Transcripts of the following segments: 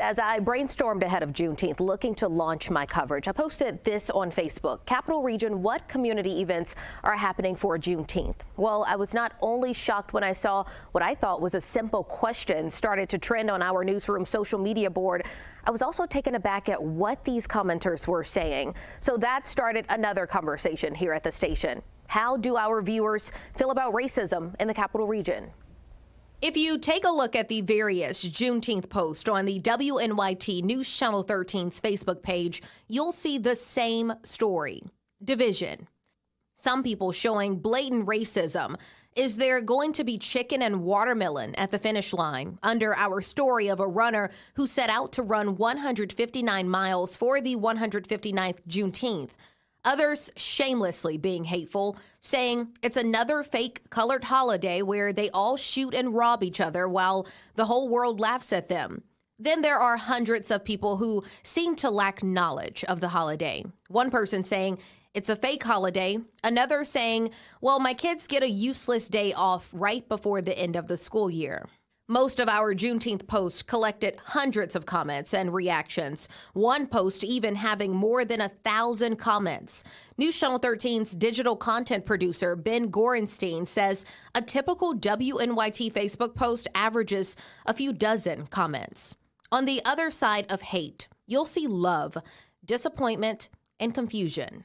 As I brainstormed ahead of Juneteenth, looking to launch my coverage, I posted this on Facebook. Capital Region, what community events are happening for Juneteenth? Well, I was not only shocked when I saw what I thought was a simple question started to trend on our newsroom social media board, I was also taken aback at what these commenters were saying. So that started another conversation here at the station. How do our viewers feel about racism in the Capital Region? If you take a look at the various Juneteenth posts on the WNYT News Channel 13's Facebook page, you'll see the same story: division. Some people showing blatant racism. Is there going to be chicken and watermelon at the finish line? Under our story of a runner who set out to run 159 miles for the 159th Juneteenth. Others shamelessly being hateful, saying it's another fake colored holiday where they all shoot and rob each other while the whole world laughs at them. Then there are hundreds of people who seem to lack knowledge of the holiday. One person saying it's a fake holiday, another saying, well, my kids get a useless day off right before the end of the school year. Most of our Juneteenth posts collected hundreds of comments and reactions, one post even having more than 1,000 comments. News Channel 13's digital content producer, Ben Gorenstein, says a typical WNYT Facebook post averages a few dozen comments. On the other side of hate, you'll see love, disappointment, and confusion.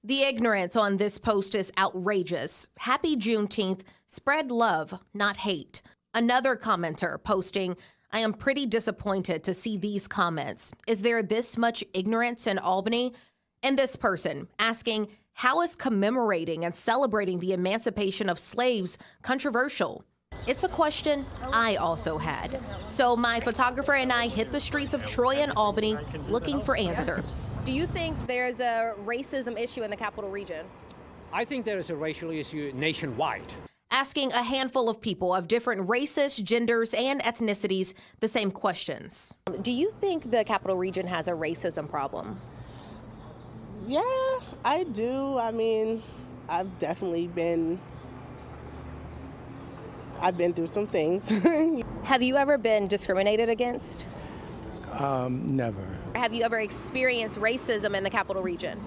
The ignorance on this post is outrageous. Happy Juneteenth. Spread love, not hate. Another commenter posting, I am pretty disappointed to see these comments. Is there this much ignorance in Albany? And this person asking, how is commemorating and celebrating the emancipation of slaves controversial? It's a question I also had. So my photographer and I hit the streets of Troy and Albany looking for answers. Do you think there's a racism issue in the Capital Region? I think there is a racial issue nationwide. Asking a handful of people of different races, genders, and ethnicities the same questions. Do you think the Capital Region has a racism problem? Yeah, I do. I mean, I've been through some things. Have you ever been discriminated against? Never. Have you ever experienced racism in the Capital Region?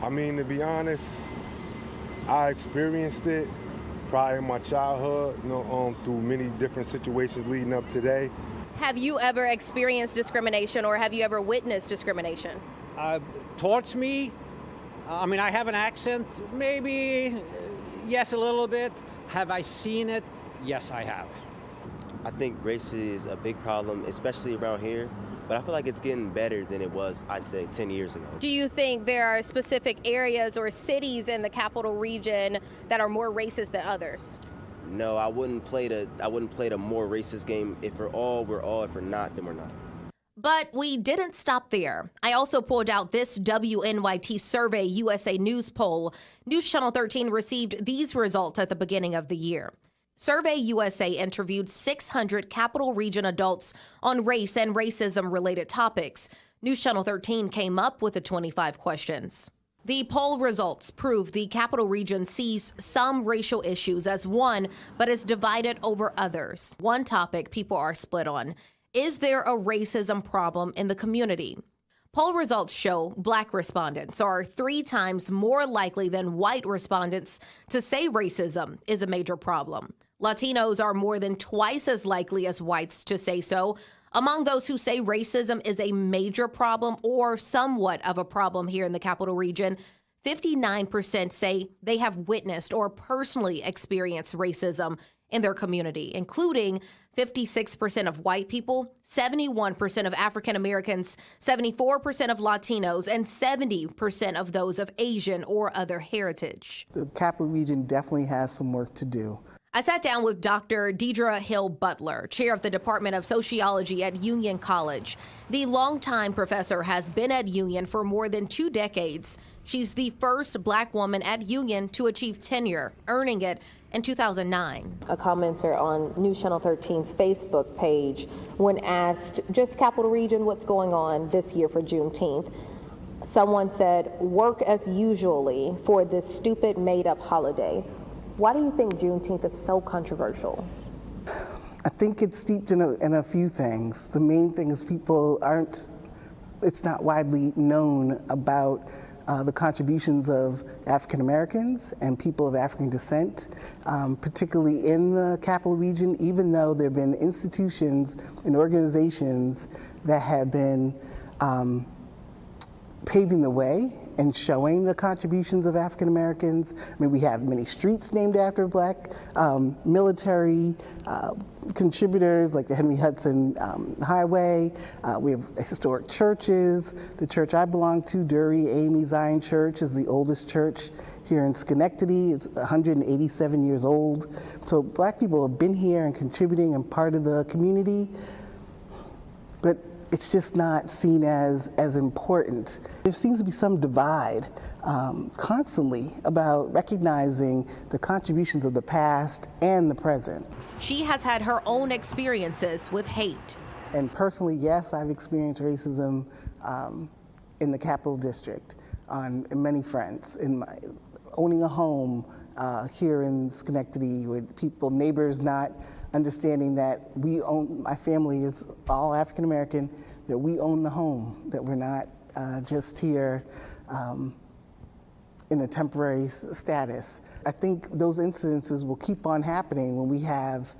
I mean, to be honest, I experienced it probably in my childhood, through many different situations leading up today. Have you ever experienced discrimination, or have you ever witnessed discrimination? Towards me, I have an accent, maybe, yes, a little bit. Have I seen it? Yes, I have. I think race is a big problem, especially around here. But I feel like it's getting better than it was, I'd say, 10 years ago. Do you think there are specific areas or cities in the Capital Region that are more racist than others? No, I wouldn't play the more racist game. If we're all, we're all. If we're not, then we're not. But we didn't stop there. I also pulled out this WNYT Survey USA News poll. News Channel 13 received these results at the beginning of the year. Survey USA interviewed 600 Capital Region adults on race and racism-related topics. News Channel 13 came up with the 25 questions. The poll results prove the Capital Region sees some racial issues as one, but is divided over others. One topic people are split on: is there a racism problem in the community? Poll results show Black respondents are 3 times more likely than white respondents to say racism is a major problem. Latinos are more than twice as likely as whites to say so. Among those who say racism is a major problem or somewhat of a problem here in the Capital Region, 59% say they have witnessed or personally experienced racism in their community, including 56% of white people, 71% of African Americans, 74% of Latinos, and 70% of those of Asian or other heritage. The Capital Region definitely has some work to do. I sat down with Dr. Dedra Butler, chair of the Department of Sociology at Union College. The longtime professor has been at Union for more than 2 decades. She's the first Black woman at Union to achieve tenure, earning it in 2009. A commenter on News Channel 13's Facebook page, when asked, just Capital Region, what's going on this year for Juneteenth? Someone said, work as usually for this stupid made-up holiday. Why do you think Juneteenth is so controversial? I think it's steeped in a few things. The main thing is it's not widely known about the contributions of African Americans and people of African descent, particularly in the Capital Region, even though there have been institutions and organizations that have been paving the way and showing the contributions of African Americans. I mean, we have many streets named after Black military contributors, like the Henry Hudson Highway. We have historic churches. The church I belong to, Dury Amy Zion Church, is the oldest church here in Schenectady. It's 187 years old. So Black people have been here and contributing and part of the community, but it's just not seen as important. There seems to be some divide constantly about recognizing the contributions of the past and the present. She has had her own experiences with hate. And personally, yes, I've experienced racism in the Capital District on many fronts. Owning a home here in Schenectady with neighbors not understanding that my family is all African American, that we own the home, that we're not just here in a temporary status. I think those incidences will keep on happening when we have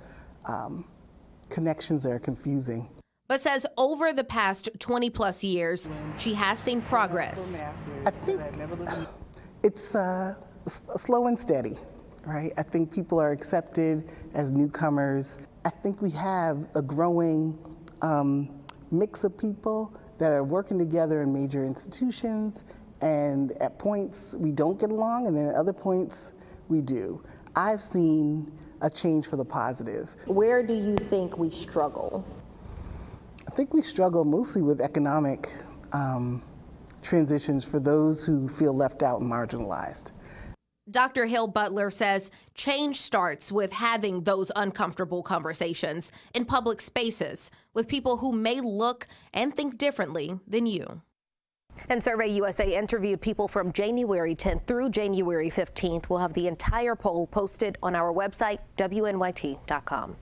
connections that are confusing. But says over the past 20 plus years, she has seen progress. I think it's slow and steady, right? I think people are accepted as newcomers. I think we have a growing mix of people that are working together in major institutions, and at points we don't get along, and then at other points we do. I've seen a change for the positive. Where do you think we struggle? I think we struggle mostly with economic transitions for those who feel left out and marginalized. Dr. Hill Butler says change starts with having those uncomfortable conversations in public spaces with people who may look and think differently than you. And Survey USA interviewed people from January 10th through January 15th. We'll have the entire poll posted on our website, WNYT.com.